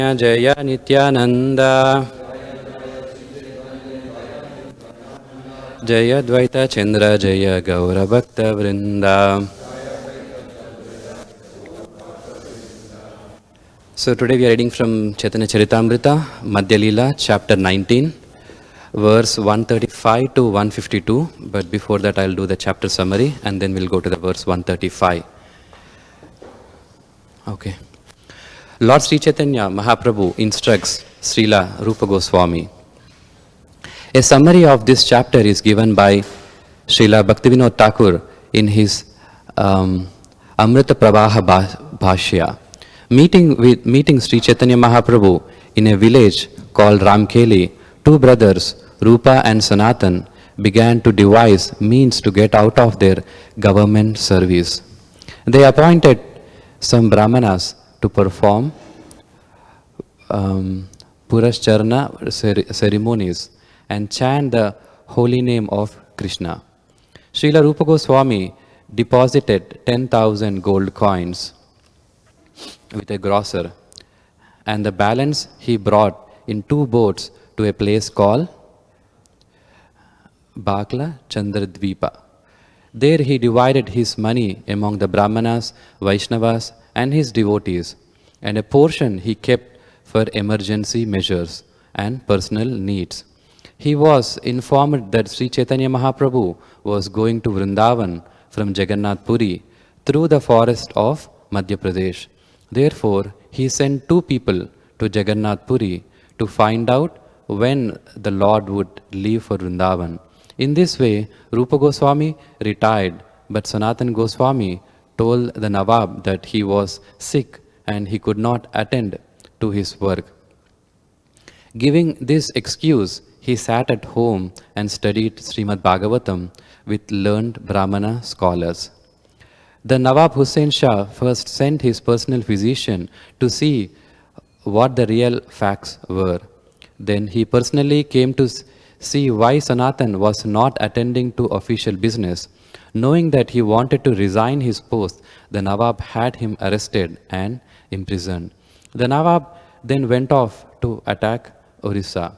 जय नित्यानंद जय द्वैत चंद्र जय गौरभक्त वृंदा. So today we are reading from Chaitanya Charitamrita, Madhya Leela, chapter 19, verse 135 to 152. But before that I'll do the chapter summary and then we'll go to the verse 135. Okay. Lord Sri Chaitanya Mahaprabhu instructs Srila Rupa Goswami. A summary of this chapter is given by Srila Bhaktivinoda Thakur in his Amrita Pravaha Bhashya. Meeting Sri Chaitanya Mahaprabhu in a village called Ramkeli, two brothers, Rupa and Sanatan, began to devise means to get out of their government service. They appointed some brahmanas to perform Purascharana ceremonies and chant the holy name of Krishna. Srila Rupa Goswami deposited 10,000 gold coins with a grocer, and the balance he brought in two boats to a place called Bakla Chandradvipa. There he divided his money among the Brahmanas, Vaishnavas and his devotees, and a portion he kept for emergency measures and personal needs. He was informed that Sri Chaitanya Mahaprabhu was going to Vrindavan from Jagannath Puri through the forest of Madhya Pradesh. Therefore, he sent two people to Jagannath Puri to find out when the Lord would leave for Vrindavan. In this way, Rupa Goswami retired, but Sanatan Goswami told the Nawab that he was sick and he could not attend to his work. Giving this excuse, he sat at home and studied Srimad Bhagavatam with learned Brahmana scholars. The Nawab Hussain Shah first sent his personal physician to see what the real facts were. Then he personally came to see why Sanatan was not attending to official business. Knowing that he wanted to resign his post, the Nawab had him arrested and imprisoned. The Nawab then went off to attack Orissa.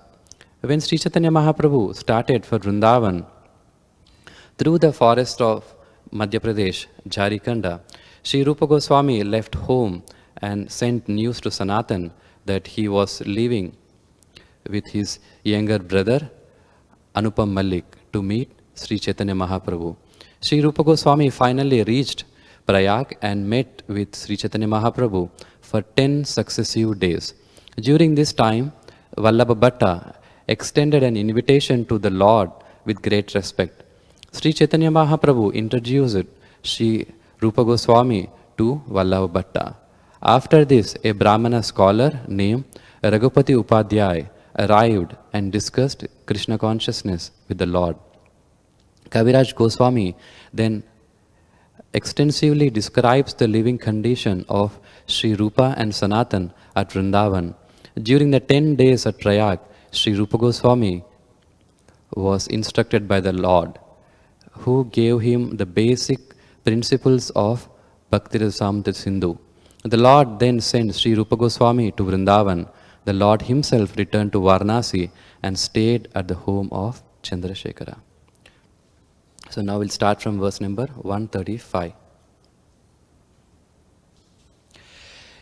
When Sri Chaitanya Mahaprabhu started for Vrindavan through the forest of Madhya Pradesh, Jharikanda, Sri Rupa Goswami left home and sent news to Sanatan that he was leaving with his younger brother Anupam Malik to meet Sri Chaitanya Mahaprabhu. Sri Rupa Goswami finally reached Prayag and met with Sri Chaitanya Mahaprabhu for 10 successive days. During this time, Vallabha Bhatta extended an invitation to the Lord with great respect. Sri Chaitanya Mahaprabhu introduced Sri Rupa Goswami to Vallabha Bhatta. After this, a Brahmana scholar named Raghupati Upadhyay arrived and discussed Krishna consciousness with the Lord. Kaviraj Goswami then extensively describes the living condition of Sri Rupa and Sanatan at Vrindavan. During the 10 days at Prayag, Sri Rupa Goswami was instructed by the Lord, who gave him the basic principles of Bhakti Rasamrita Sindhu. The Lord then sent Sri Rupa Goswami to Vrindavan. The Lord himself returned to Varanasi and stayed at the home of Chandrasekhara. So now we'll start from verse number 135.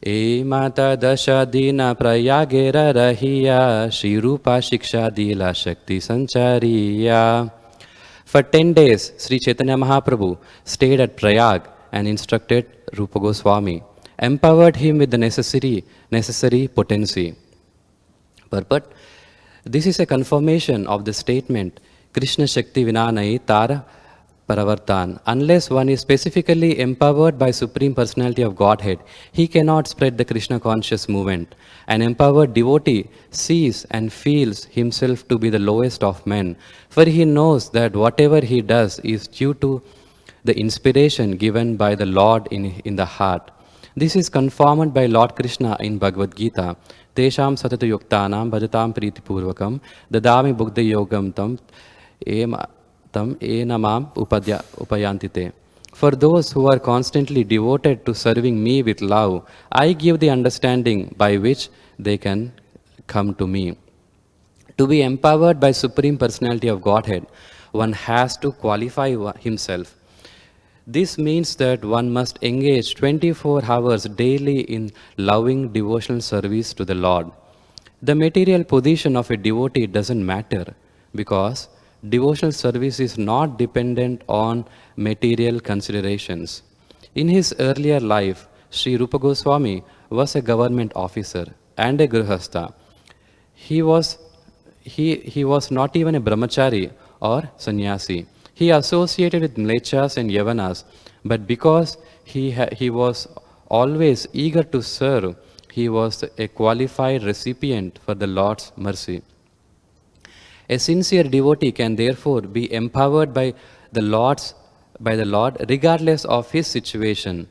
E mata dasha dina prayagera rahiya Shri Rupa shiksha dila shakti sanchariya. For 10 days, Sri Chaitanya Mahaprabhu stayed at Prayag and instructed Rupa Goswami, empowered him with the necessary potency. But this is a confirmation of the statement, Krishna Shakti Vinanai Tara Paravartan. Unless one is specifically empowered by Supreme Personality of Godhead, he cannot spread the Krishna conscious movement. An empowered devotee sees and feels himself to be the lowest of men, for he knows that whatever he does is due to the inspiration given by the Lord in the heart. This is confirmed by Lord Krishna in Bhagavad Gita. Tesham satata yuktanam bhajatam priti purvakam dadami bhukta yogam tam enamam upayantite. For those who are constantly devoted to serving me with love, I give the understanding by which they can come to me. To be empowered by Supreme Personality of Godhead, one has to qualify himself. This means that one must engage 24 hours daily in loving devotional service to the Lord. The material position of a devotee doesn't matter because devotional service is not dependent on material considerations. In his earlier life, Sri Rupa Goswami was a government officer and a grihastha. He was, he was not even a brahmachari or sannyasi. He associated with mlechas and yavanas, but because he was always eager to serve, he was a qualified recipient for the Lord's mercy. A sincere devotee can therefore be empowered by the Lord regardless of his situation.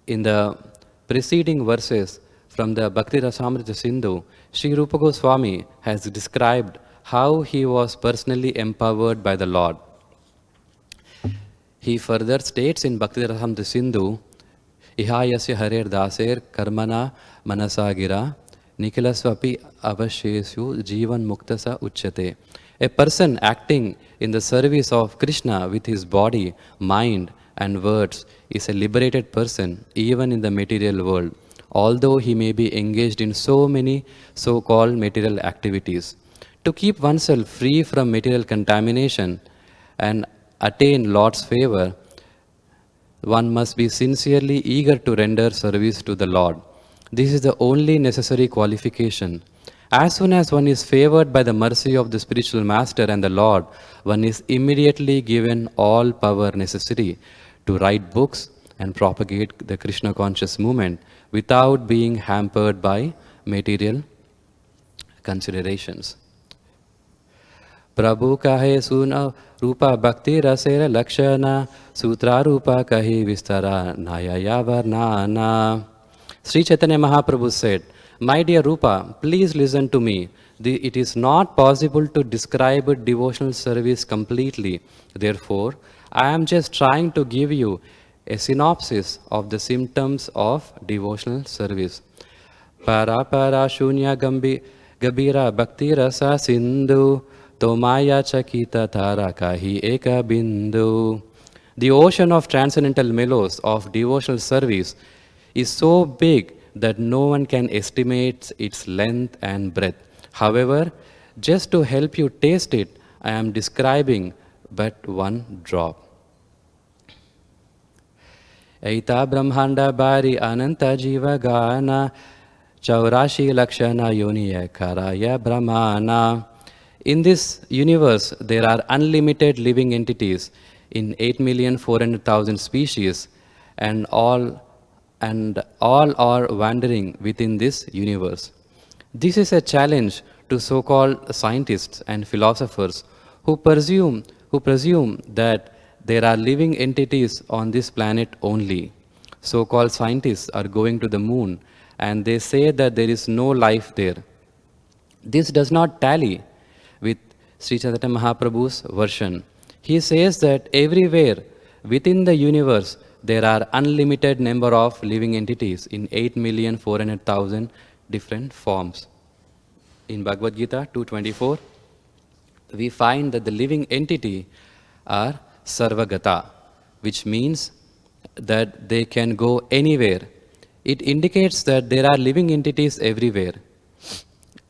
In the preceding verses from the Bhakti Rasamrita Sindhu, Sri Rupa Goswami has described how he was personally empowered by the Lord. He further states in Bhakti Rasamrita Sindhu, Ihayasya Harer Daser Karmana Manasagira Nikilasvapi Avasheshu Jivan Muktasa Uchyate. A person acting in the service of Krishna with his body, mind, and words is a liberated person even in the material world, although he may be engaged in so many so-called material activities. To keep oneself free from material contamination and attain Lord's favor, one must be sincerely eager to render service to the Lord. This is the only necessary qualification. As soon as one is favored by the mercy of the spiritual master and the Lord, one is immediately given all power necessary to write books and propagate the Krishna conscious movement without being hampered by material considerations. Prabhu kahe suna rupa bhakti rasera lakshana sutra rupa kahi vistara nayaya varnana. Sri Chaitanya Mahaprabhu said, "My dear Rupa, please listen to me. It is not possible to describe devotional service completely. Therefore, I am just trying to give you a synopsis of the symptoms of devotional service. Para para shunya gabira bhakti rasa sindhu tomaya chakita tara kahi eka bindu." The ocean of transcendental mellows of devotional service is so big that no one can estimate its length and breadth. However, just to help you taste it, I am describing but one drop. Aita brahmanda bari ananta jiva gana chaurashi lakshana yoniya karaya brahmana. In this universe, there are unlimited living entities in 8,400,000 species, and all are wandering within this universe. This is a challenge to so-called scientists and philosophers who presume that there are living entities on this planet only. So-called scientists are going to the moon and they say that there is no life there. This does not tally with Sri Chaitanya Mahaprabhu's version. He says that everywhere within the universe there are unlimited number of living entities in 8,400,000 different forms. In Bhagavad Gita 2.24, we find that the living entity are sarvagata, which means that they can go anywhere. It indicates that there are living entities everywhere.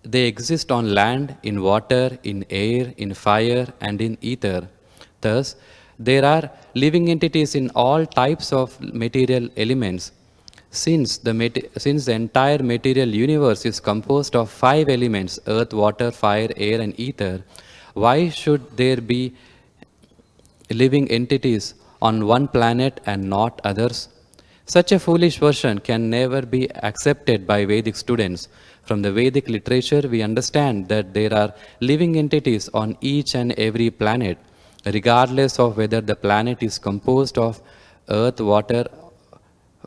They exist on land, in water, in air, in fire, and in ether. Thus, there are living entities in all types of material elements. Since the entire material universe is composed of 5 elements, earth, water, fire, air, and ether, why should there be living entities on one planet and not others? Such a foolish version can never be accepted by Vedic students. From the Vedic literature, we understand that there are living entities on each and every planet, regardless of whether the planet is composed of earth, water,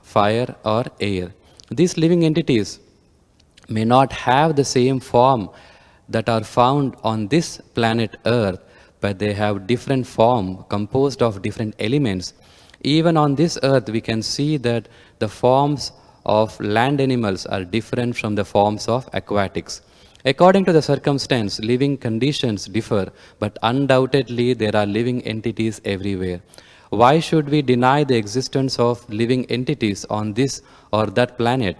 fire, or air. These living entities may not have the same form that are found on this planet Earth, but they have different form composed of different elements. Even on this earth, we can see that the forms of land animals are different from the forms of aquatics. According to the circumstance, living conditions differ, but undoubtedly there are living entities everywhere. Why should we deny the existence of living entities on this or that planet?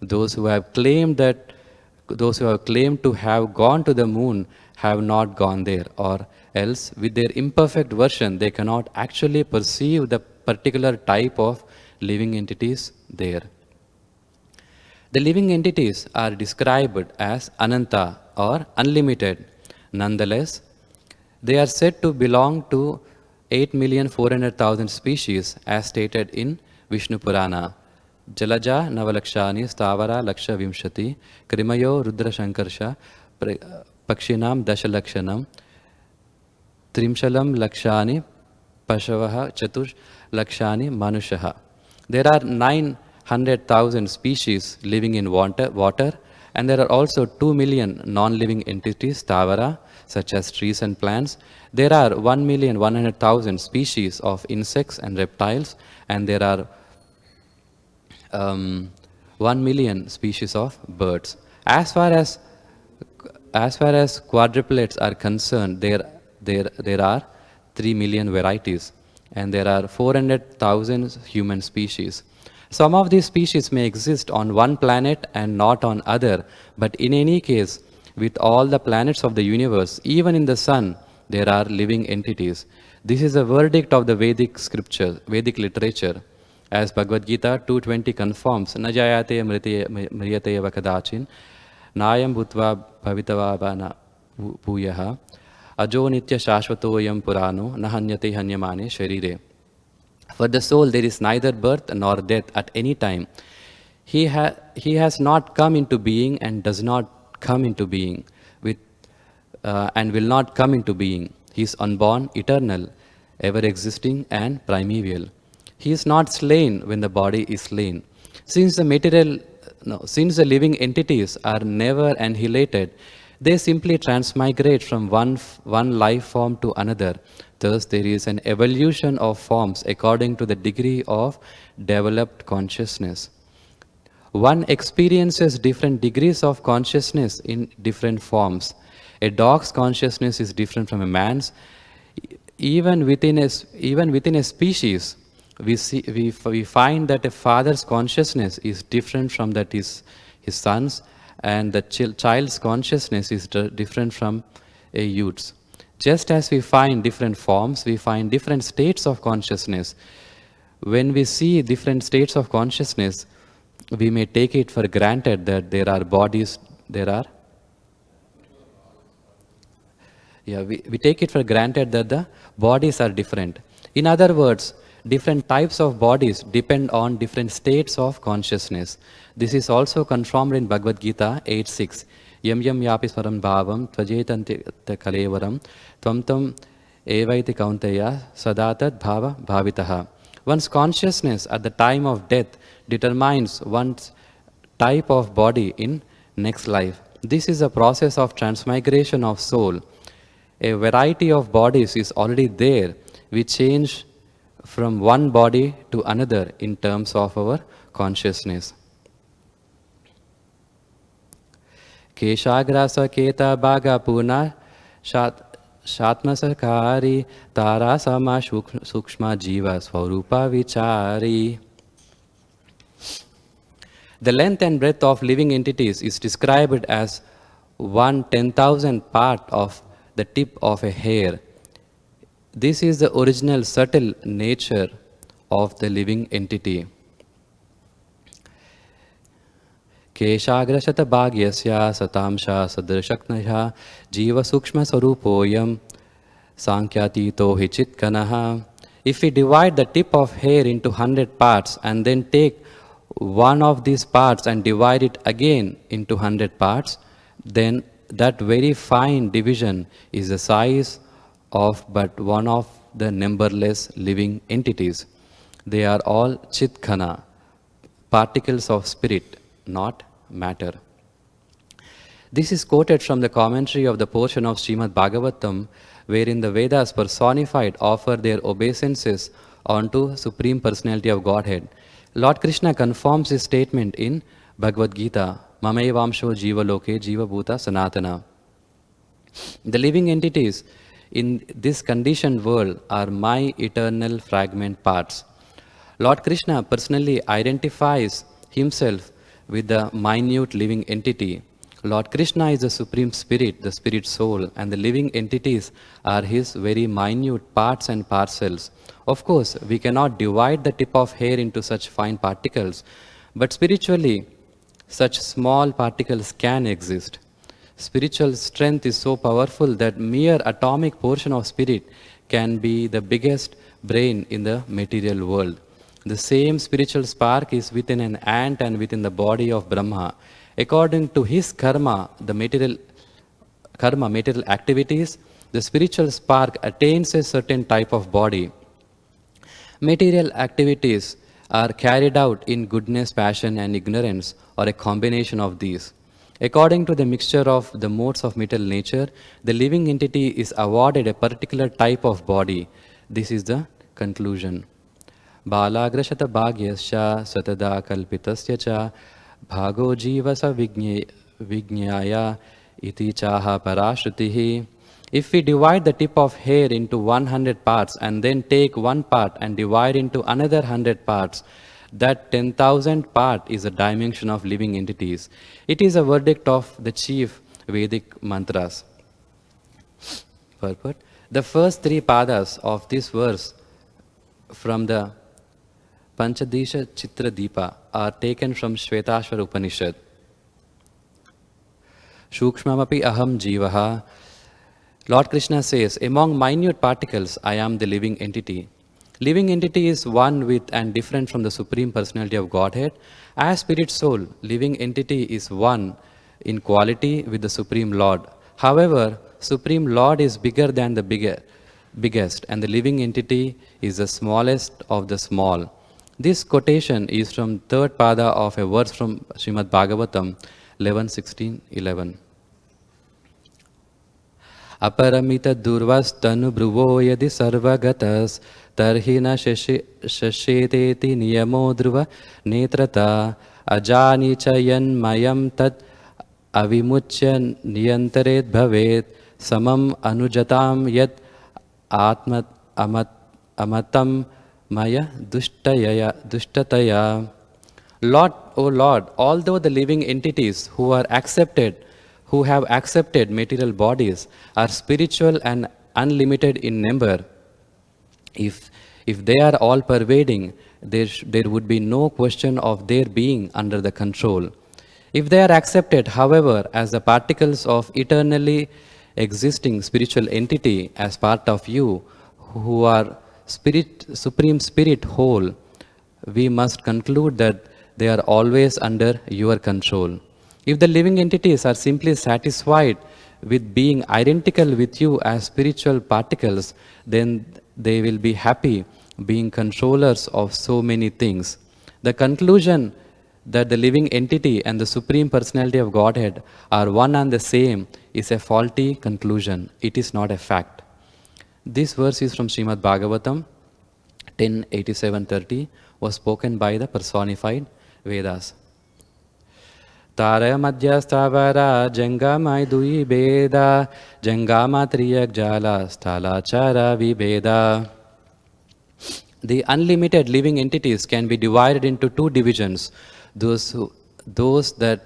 Those who have claimed that those who have claimed to have gone to the moon have not gone there, or else with their imperfect version they cannot actually perceive the particular type of living entities there. The living entities are described as Ananta or unlimited. Nonetheless, they are said to belong to 8,400,000 species as stated in Vishnu Purana. Jalaja Navalakshani Stavara Laksha Vimshati Krimayo Rudra Shankarsha Pakshinam Dashalakshanam Trimshalam Lakshani Pashavaha Chatush Lakshani Manushaha. There are 900,000 species living in water, and there are also 2 million non-living entities, Tavara, such as trees and plants. There are 1,100,000 species of insects and reptiles, and there are 1 million species of birds. As far as quadrupeds are concerned, there are 3 million varieties, and there are 400,000 human species. Some of these species may exist on one planet and not on other, but in any case, with all the planets of the universe, even in the sun, there are living entities. This is a verdict of the Vedic scripture, Vedic literature. As Bhagavad Gita 2.20 confirms, Najayate mriyate vakadachin, nayam bhutva bhavitava vana bhuyaha, ajo nitya shashvatoyam purano, nahanyate hanyamane sharire. For the soul, there is neither birth nor death at any time. He has not come into being and does not come into being, and will not come into being. He is unborn, eternal, ever existing, and primeval. He is not slain when the body is slain. Since the living entities are never annihilated, they simply transmigrate from one life form to another. Thus, there is an evolution of forms according to the degree of developed consciousness. One experiences different degrees of consciousness in different forms. A dog's consciousness is different from a man's. Even within a species, we find that a father's consciousness is different from that his son's, and the child's consciousness is different from a youth's. Just as we find different forms, we find different states of consciousness. When we see different states of consciousness, we may take it for granted that there are bodies, we take it for granted that the bodies are different. In other words, different types of bodies depend on different states of consciousness. This is also confirmed in Bhagavad Gita 8.6. Yam yam yapi swaram bhavam tvajetanti kalevaram tvam tam evaiti kaunteya sadatat bhava bhavitaha. One's consciousness at the time of death determines one's type of body in next life. This is a process of transmigration of soul. A variety of bodies is already there. We change from one body to another in terms of our consciousness. Keshagrasa keta bhaga puna shatmasakari tara sama sukshma jiva swarupa vichari. The length and breadth of living entities is described as 1/10,000th part of the tip of a hair. This is the original subtle nature of the living entity. Keshagrashata bhagyasya satamsha sadrashaknaya jiva sukshma sarupoyam sankyatito hichitkanaha. If we divide the tip of hair into 100 parts and then take one of these parts and divide it again into 100 parts, then that very fine division is the size of but one of the numberless living entities. They are all chitkana, particles of spirit, not matter. This is quoted from the commentary of the portion of Srimad Bhagavatam, wherein the Vedas personified offer their obeisances unto Supreme Personality of Godhead. Lord Krishna confirms his statement in Bhagavad Gita, Mamevamsho Jiva Loke Jiva Bhuta Sanatana. The living entities in this conditioned world are my eternal fragment parts. Lord Krishna personally identifies himself with the minute living entity. Lord Krishna is the Supreme Spirit, the Spirit Soul, and the living entities are his very minute parts and parcels. Of course, we cannot divide the tip of hair into such fine particles, but spiritually, such small particles can exist. Spiritual strength is so powerful that mere atomic portion of spirit can be the biggest brain in the material world. The same spiritual spark is within an ant and within the body of Brahma. According to his material activities, the spiritual spark attains a certain type of body. Material activities are carried out in goodness, passion, and ignorance, or a combination of these. According to the mixture of the modes of material nature, the living entity is awarded a particular type of body. This is the conclusion. Balagrashata bhagyasya satada kalpitasya cha bhago jivasa vijnaya iti chaha parashrutihi. If we divide the tip of hair into 100 parts and then take one part and divide into another 100 parts, that 10,000 part is a dimension of living entities. It is a verdict of the chief Vedic mantras. Purport. The first three padas of this verse from the Panchadisha Chitra Deepa are taken from Shvetashvara Upanishad. Shukshmamapi aham jivaha. Lord Krishna says, among minute particles, I am the living entity. Living entity is one with and different from the Supreme Personality of Godhead. As Spirit Soul, living entity is one in quality with the Supreme Lord. However, Supreme Lord is bigger than the biggest, and the living entity is the smallest of the small. This quotation is from third pada of a verse from Srimad Bhagavatam 11:16-11. Aparamita durvastanu bhruvo yadi sarvagatas tarhi na shasheteti niyamo dhruva netrata ajani chayan mayam tat avimuchya niyantaret bhavet samam anujatam yat atmat amatam maya dushtataya. Lord, O Lord, although the living entities who have accepted material bodies are spiritual and unlimited in number, if they are all pervading, there would be no question of their being under the control. If they are accepted, however, as the particles of eternally existing spiritual entity as part of you, who are Supreme Spirit whole, we must conclude that they are always under your control. If the living entities are simply satisfied with being identical with you as spiritual particles, then they will be happy being controllers of so many things. The conclusion that the living entity and the Supreme Personality of Godhead are one and the same is a faulty conclusion. It is not a fact. This verse is from Srimad Bhagavatam 10:87-30, was spoken by the personified Vedas. Tara madhyastavara jangamai dui beda jangama triyak jala stalachara vibeda. The unlimited living entities can be divided into two divisions, those that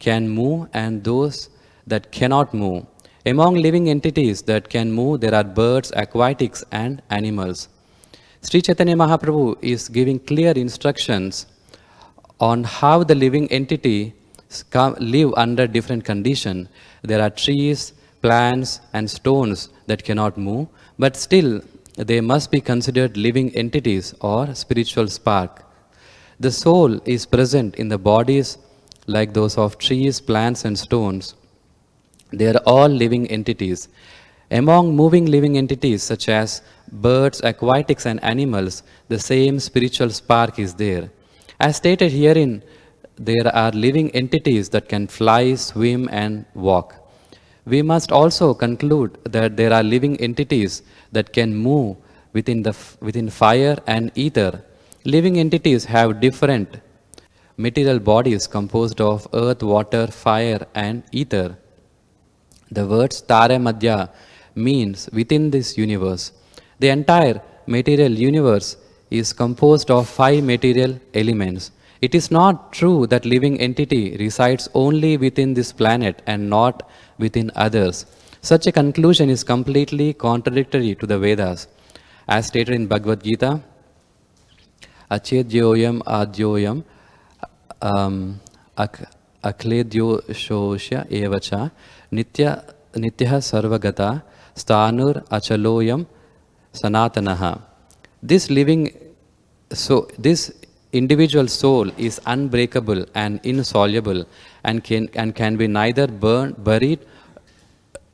can move and those that cannot move. Among living entities that can move, there are birds, aquatics, and animals. Sri Chaitanya Mahaprabhu is giving clear instructions on how the living entity live under different conditions. There are trees, plants, and stones that cannot move, but still they must be considered living entities or spiritual spark. The soul is present in the bodies like those of trees, plants, and stones. They are all living entities. Among moving living entities such as birds, aquatics, and animals, the same spiritual spark is there. As stated herein, there are living entities that can fly, swim, and walk. We must also conclude that there are living entities that can move within fire and ether. Living entities have different material bodies composed of earth, water, fire, and ether. The words Tara Madhya means within this universe. The entire material universe is composed of five material elements. It is not true that living entity resides only within this planet and not within others. Such a conclusion is completely contradictory to the Vedas. As stated in Bhagavad Gita, Achedyoyam Adyoyam Akledyoshosya Evacha Nitya Sarvagata Stanur Achaloyam Sanatanaha. This individual soul is unbreakable and insoluble and can be neither buried,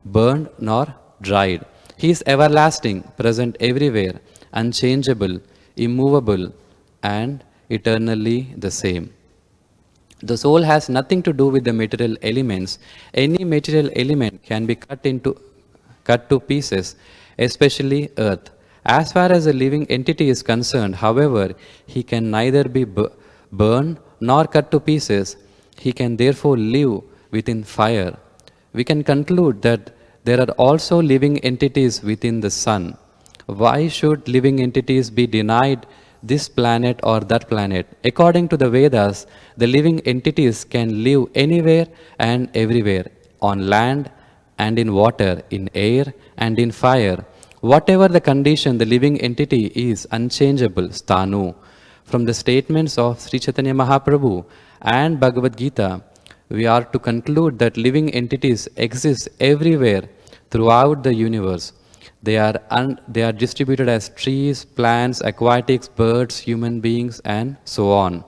burned, nor dried. He is everlasting, present everywhere, unchangeable, immovable, and eternally the same. The soul has nothing to do with the material elements. Any material element can be cut to pieces, especially earth. As far as a living entity is concerned, however, he can neither be burned nor cut to pieces. He can therefore live within fire. We can conclude that there are also living entities within the sun. Why should living entities be denied this planet or that planet? According to the Vedas, the living entities can live anywhere and everywhere, on land and in water, in air and in fire. Whatever the condition, the living entity is unchangeable, sthanu. From the statements of Sri Chaitanya Mahaprabhu and Bhagavad Gita, we are to conclude that living entities exist everywhere throughout the universe. They are distributed as trees, plants, aquatics, birds, human beings, and so on.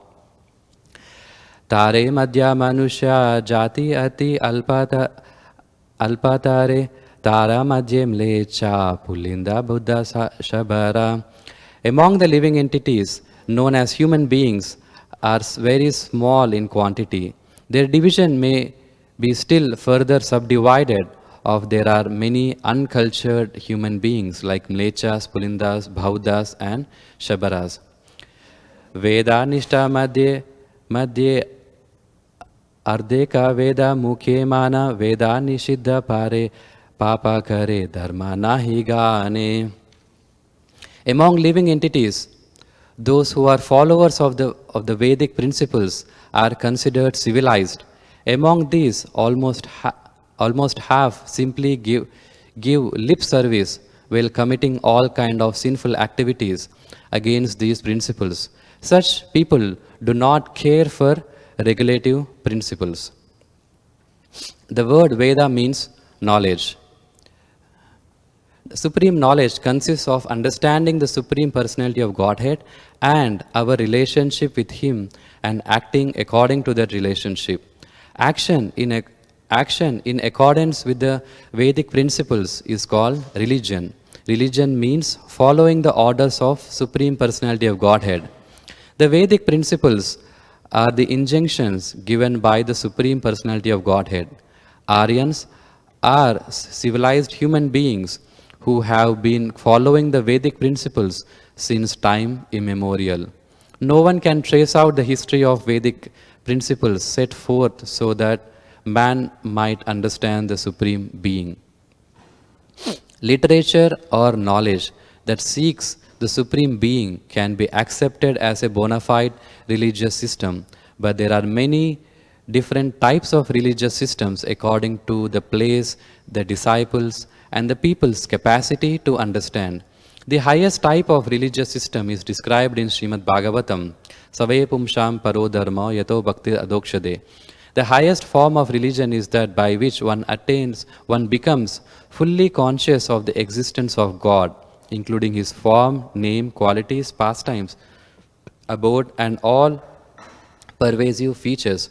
Tare madhya manusya jati ati alpatare tara madhye mlecha pulinda buddha shabara. Among the living entities known as human beings are very small in quantity. Their division may be still further subdivided of there are many uncultured human beings like mlechas, pulindas, bhaudas, and shabaras. Veda nishta madhye ardeka veda mukhe mana veda nishiddha pare papa kare dharma nahi gane. Among living entities, those who are followers of the Vedic principles are considered civilized. Among these, almost half simply give lip service while committing all kind of sinful activities against these principles. Such people do not care for regulative principles. The word Veda means knowledge. Supreme knowledge consists of understanding the Supreme Personality of Godhead and our relationship with Him and acting according to that relationship. Action in accordance with the Vedic principles is called religion. Religion means following the orders of Supreme Personality of Godhead. The Vedic principles are the injunctions given by the Supreme Personality of Godhead. Aryans are civilized human beings who have been following the Vedic principles since time immemorial. No one can trace out the history of Vedic principles set forth so that man might understand the Supreme Being. Literature or knowledge that seeks the Supreme Being can be accepted as a bona fide religious system, but there are many different types of religious systems according to the place, the disciples, and the people's capacity to understand. The highest type of religious system is described in Srimad Bhagavatam, Save Pumsham Paro Dharma Yato Bhakti Adokshade. The highest form of religion is that by which one becomes fully conscious of the existence of God, including His form, name, qualities, pastimes, abode, and all pervasive features.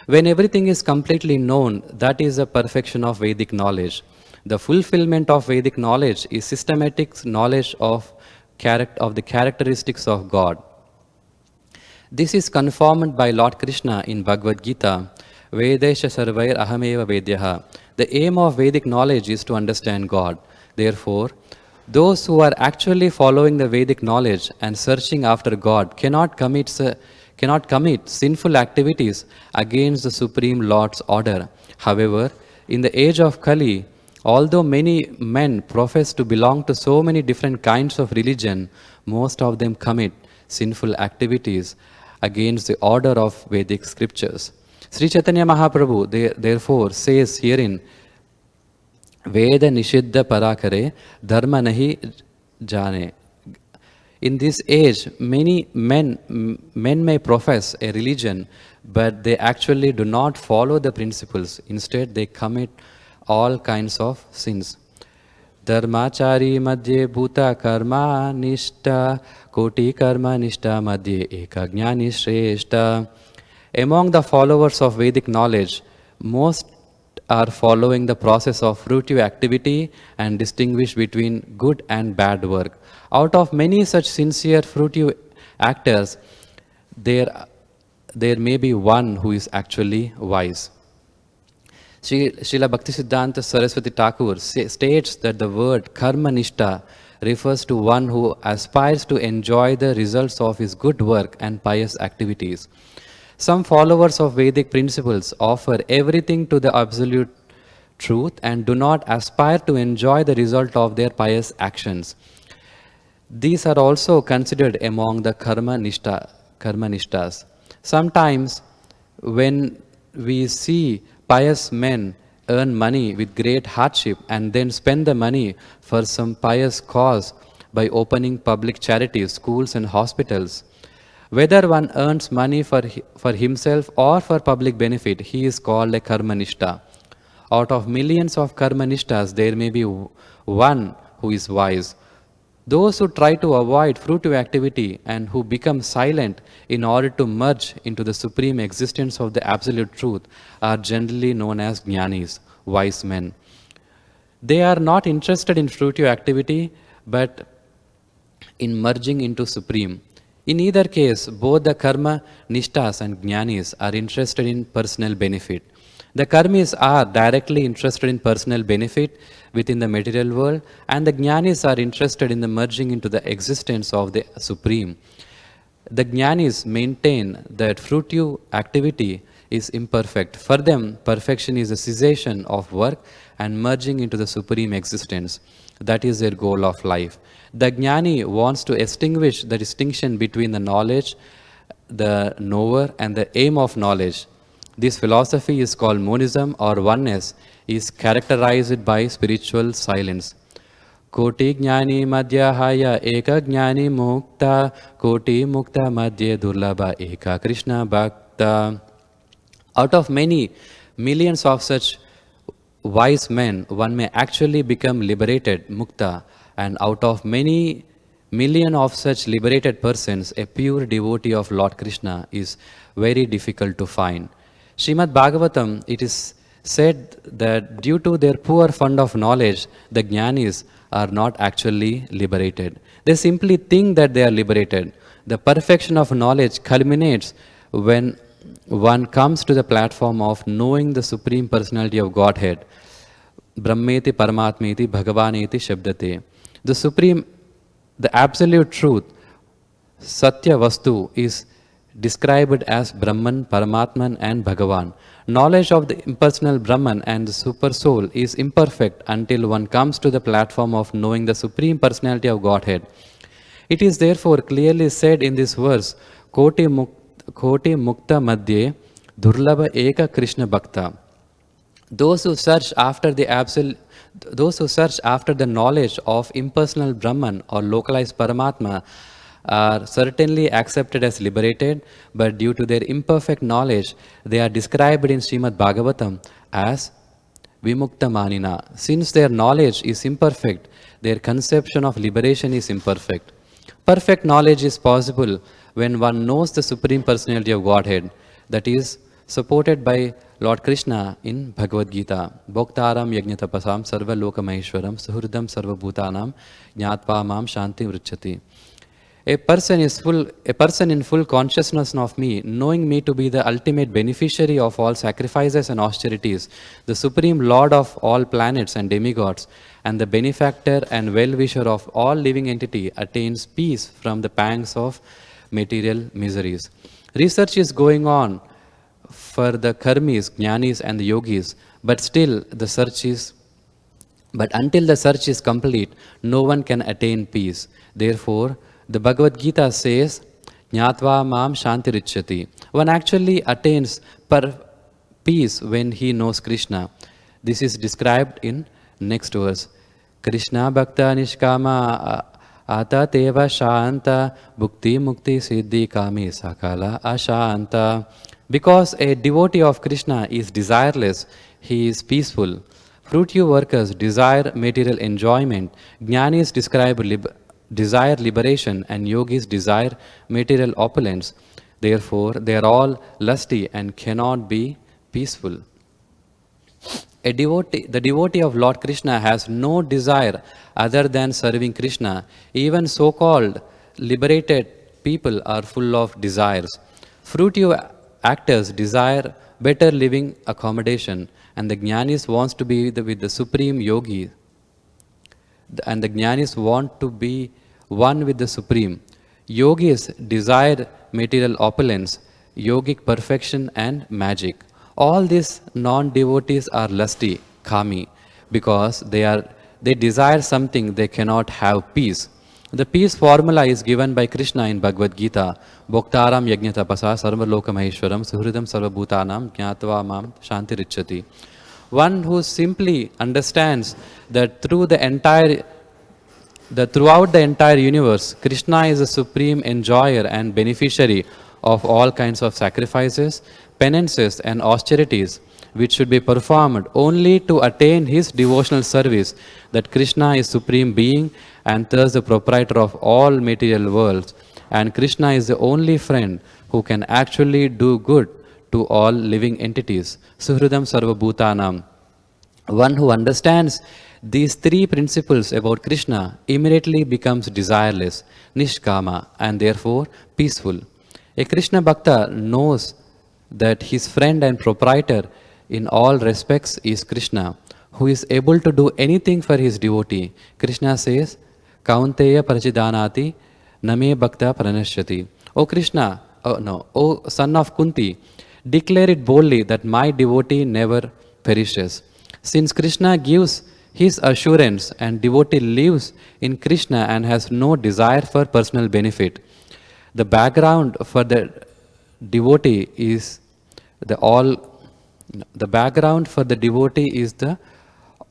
When everything is completely known, that is the perfection of Vedic knowledge. The fulfillment of Vedic knowledge is systematic knowledge of the characteristics of God. This is confirmed by Lord Krishna in Bhagavad Gita, Vedesha Sarvair Ahameva Vedyaha. The aim of Vedic knowledge is to understand God. Therefore, Those who are actually following the Vedic knowledge and searching after God cannot commit sinful activities against the Supreme Lord's order. However, in the age of Kali, although many men profess to belong to so many different kinds of religion, most of them commit sinful activities against the order of Vedic scriptures. Sri Chaitanya Mahaprabhu therefore says herein, Veda Nishiddha Parakare Dharma Nahi Jane. In this age, many men may profess a religion, but they actually do not follow the principles. Instead, they commit all kinds of sins. Dharmachari madhye bhuta karma nishta koti karma nishta madhye eka jnani shreshta. Among the followers of Vedic knowledge, most are following the process of fruitive activity and distinguish between good and bad work. Out of many such sincere fruitive actors, there may be one who is actually wise. Srila Bhaktisiddhanta Saraswati Thakur states that the word karma nishta refers to one who aspires to enjoy the results of his good work and pious activities. Some followers of Vedic principles offer everything to the absolute truth and do not aspire to enjoy the result of their pious actions. These are also considered among the karma nishtas. Sometimes when we see pious men earn money with great hardship and then spend the money for some pious cause by opening public charities, schools and hospitals, whether one earns money for himself or for public benefit, he is called a karmanishta. Out of millions of karmanishtas, there may be one who is wise. Those who try to avoid fruitive activity and who become silent in order to merge into the supreme existence of the absolute truth are generally known as jnanis, wise men. They are not interested in fruitive activity but in merging into supreme. In either case, both the karma nishtas and jnanis are interested in personal benefit. The karmis are directly interested in personal benefit within the material world, and the jnanis are interested in the merging into the existence of the supreme. The jnanis maintain that fruitive activity is imperfect. For them, perfection is a cessation of work and merging into the supreme existence. That is their goal of life. The jnani wants to extinguish the distinction between the knowledge, the knower, and the aim of knowledge. This philosophy is called monism or oneness, is characterized by spiritual silence. Koti jnani madhyahaya eka jnani mukta, koti mukta madhye durlabha eka Krishna bhakta. Out of many millions of such wise men, one may actually become liberated, mukta, and out of many million of such liberated persons, a pure devotee of Lord Krishna is very difficult to find. Srimad Bhagavatam, it is said that due to their poor fund of knowledge, the jnanis are not actually liberated. They simply think that they are liberated. The perfection of knowledge culminates when one comes to the platform of knowing the Supreme Personality of Godhead. Brahmeti Paramatmeti Bhagavaneti Shabdate. The Supreme, the Absolute Truth, Satya Vastu, is described as Brahman, Paramatman and Bhagavan. Knowledge of the impersonal Brahman and the Super Soul is imperfect until one comes to the platform of knowing the Supreme Personality of Godhead. It is therefore clearly said in this verse, Koti Mukta Madhye Durlabha Eka Krishna Bhakta. Those who search after the knowledge of impersonal Brahman or localized Paramatma are certainly accepted as liberated, but due to their imperfect knowledge, they are described in Srimad Bhagavatam as Vimukta Manina. Since their knowledge is imperfect, their conception of liberation is imperfect. Perfect knowledge is possible when one knows the Supreme Personality of Godhead, that is supported by Lord Krishna in Bhagavad Gita. Bhoktaram yajñatapasam sarva loka maheshwaram suhridam sarva bhutanam jnatva mam shanti vricchati. A person in full consciousness of me, knowing me to be the ultimate beneficiary of all sacrifices and austerities, the supreme lord of all planets and demigods, and the benefactor and well-wisher of all living entity, attains peace from the pangs of material miseries. Research is going on for the karmis, jnanis and the yogis, but still the search is but until the search is complete, no one can attain peace. Therefore, the Bhagavad Gita says, Jnatva mam shantirichyati. One actually attains peace when he knows Krishna. This is described in next verse. Krishna bhakta nishkama ata teva shanta bhukti mukti siddhi kami sakala ashanta. Because a devotee of Krishna is desireless, he is peaceful. Fruitive workers desire material enjoyment, jnanis desire liberation, and yogis desire material opulence. Therefore, they are all lusty and cannot be peaceful. The devotee of Lord Krishna has no desire other than serving Krishna. Even so-called liberated people are full of desires. Fruitive actors desire better living accommodation, and the jnanis wants to be with the supreme yogi, and the jnanis want to be one with the supreme. Yogis desire material opulence, yogic perfection and magic. All these non-devotees are lusty, kami, because they desire something they cannot have peace. The peace formula is given by Krishna in Bhagavad Gita. Bhoktaram yajna tapasa sarvaloka maheshwaram suhridam sarvabhutanam jnatva mam shantirichyati. One who simply understands that throughout the entire universe, Krishna is the supreme enjoyer and beneficiary of all kinds of sacrifices, penances and austerities, which should be performed only to attain his devotional service, that Krishna is supreme being and thus the proprietor of all material worlds, and Krishna is the only friend who can actually do good to all living entities. Suhridam sarva bhutanam. One who understands these three principles about Krishna immediately becomes desireless, nishkama, and therefore peaceful. A Krishna Bhakta knows that his friend and proprietor in all respects is Krishna, who is able to do anything for his devotee. Krishna says, Kaunteya Parachidanati Name Bhakta Pranashyati. O Krishna, O son of Kunti, declare it boldly that my devotee never perishes. Since Krishna gives his assurance and devotee lives in Krishna and has no desire for personal benefit, the background for the devotee is the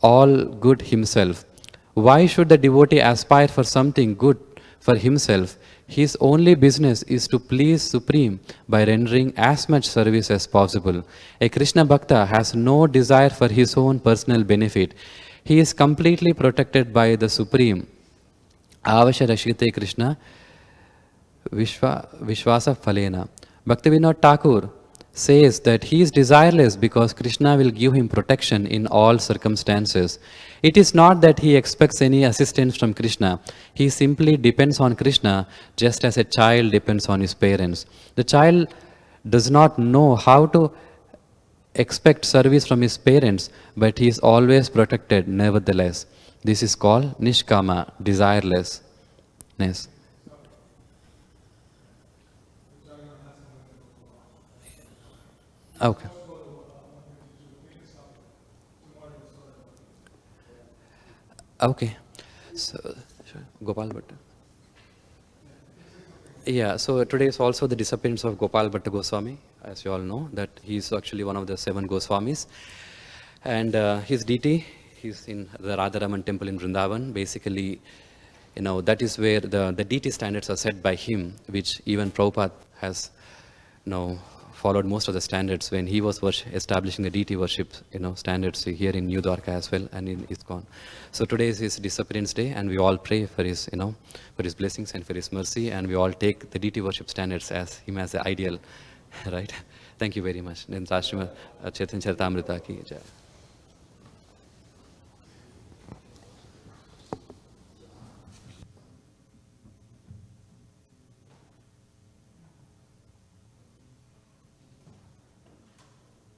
all good himself. Why should the devotee aspire for something good for himself? His only business is to please Supreme by rendering as much service as possible. A Krishna Bhakta has no desire for his own personal benefit. He is completely protected by the Supreme. Avasha Rashite Krishna Vishwasa Phalena. Bhaktivinoda Thakur says that he is desireless because Krishna will give him protection in all circumstances. It is not that he expects any assistance from Krishna. He simply depends on Krishna just as a child depends on his parents. The child does not know how to expect service from his parents, but he is always protected nevertheless. This is called nishkama, desirelessness. Okay. Okay. So, Gopal Bhatta. Yeah, so today is also the disappearance of Gopal Bhatta Goswami, as you all know, that he is actually one of the 7 Goswamis. And his deity, he's in the Radharaman temple in Vrindavan. Basically, that is where the deity standards are set by him, which even Prabhupada has, followed most of the standards when he was establishing the deity worship, standards here in New Dwarka as well and in ISKCON. So today is his disappearance day, and we all pray for his, for his blessings and for his mercy, and we all take the deity worship standards as him as the ideal, right? Thank you very much. Then Chaitanya Charitamrita ki jai.